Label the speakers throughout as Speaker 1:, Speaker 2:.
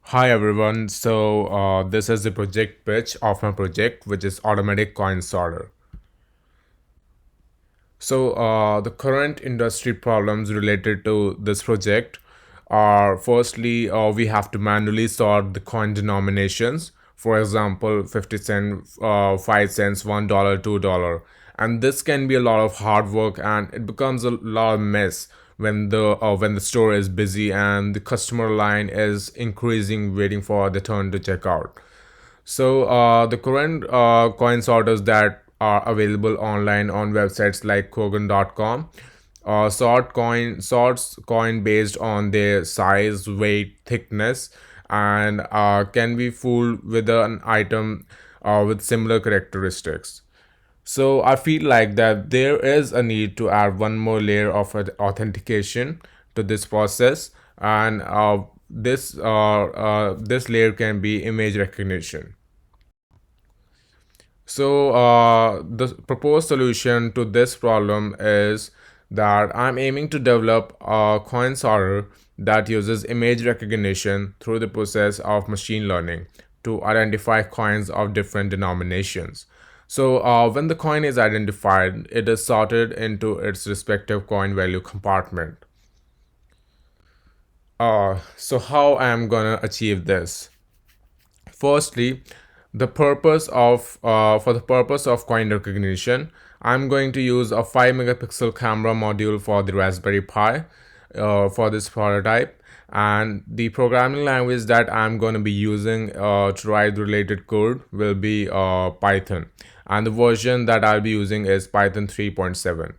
Speaker 1: Hi everyone. This is the project pitch of my project, which is automatic coin sorter. The current industry problems related to this project are firstly, we have to manually sort the coin denominations. For example, 50 cent, 5 cents, $1, $2. And this can be a lot of hard work and it becomes a lot of mess when the store is busy and the customer line is increasing waiting for the turn to check out. The current coin sorters that are available online on websites like Kogan.com sorts coin based on their size, weight, thickness, and can be fooled with an item with similar characteristics. So I feel like that there is a need to add one more layer of authentication to this process, and this layer can be image recognition. The proposed solution to this problem is that I'm aiming to develop a coin sorter that uses image recognition through the process of machine learning to identify coins of different denominations. When the coin is identified, it is sorted into its respective coin value compartment. How I am gonna achieve this? Firstly, for the purpose of coin recognition, I'm going to use a 5 megapixel camera module for the Raspberry Pi for this prototype, and the programming language that I'm going to be using to write the related code will be Python, and the version that I'll be using is Python 3.7.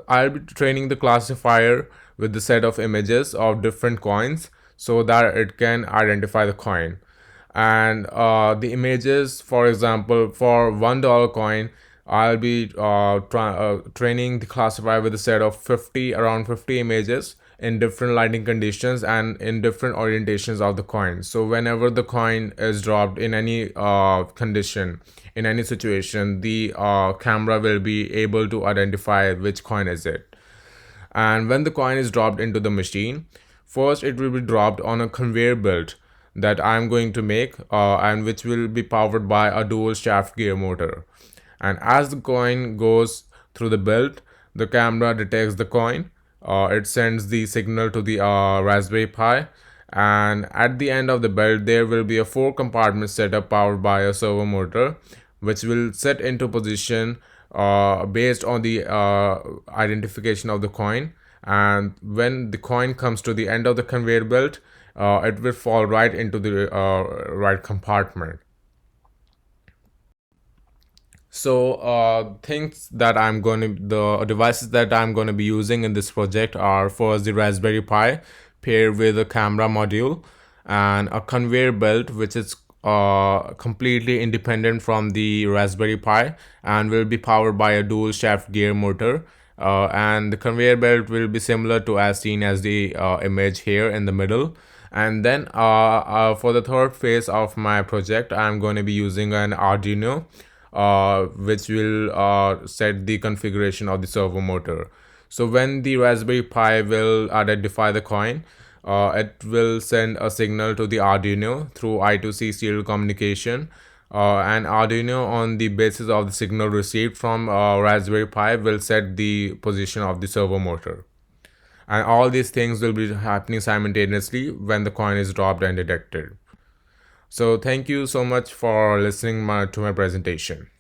Speaker 1: I'll be training the classifier with the set of images of different coins so that it can identify the coin. And the images, for example, for $1 coin, I'll be training the classifier with a set of around 50 images in different lighting conditions and in different orientations of the coin. So whenever the coin is dropped in any condition, in any situation, the camera will be able to identify which coin is it. And when the coin is dropped into the machine, first it will be dropped on a conveyor belt that I'm going to make, and which will be powered by a dual shaft gear motor. And as the coin goes through the belt, the camera detects the coin. It sends the signal to the Raspberry Pi, and at the end of the belt, there will be a 4 compartment setup powered by a servo motor, which will set into position based on the identification of the coin. And when the coin comes to the end of the conveyor belt, it will fall right into the right compartment. The devices that I'm going to be using in this project are first the Raspberry Pi paired with a camera module and a conveyor belt, which is completely independent from the Raspberry Pi and will be powered by a dual shaft gear motor. And the conveyor belt will be similar to as seen as the image here in the middle. And then for the third phase of my project, I'm going to be using an Arduino, which will set the configuration of the servo motor. So when the Raspberry Pi will identify the coin, it will send a signal to the Arduino through I2C serial communication. And Arduino, on the basis of the signal received from Raspberry Pi, will set the position of the servo motor. And all these things will be happening simultaneously when the coin is dropped and detected. So thank you so much for listening to my presentation.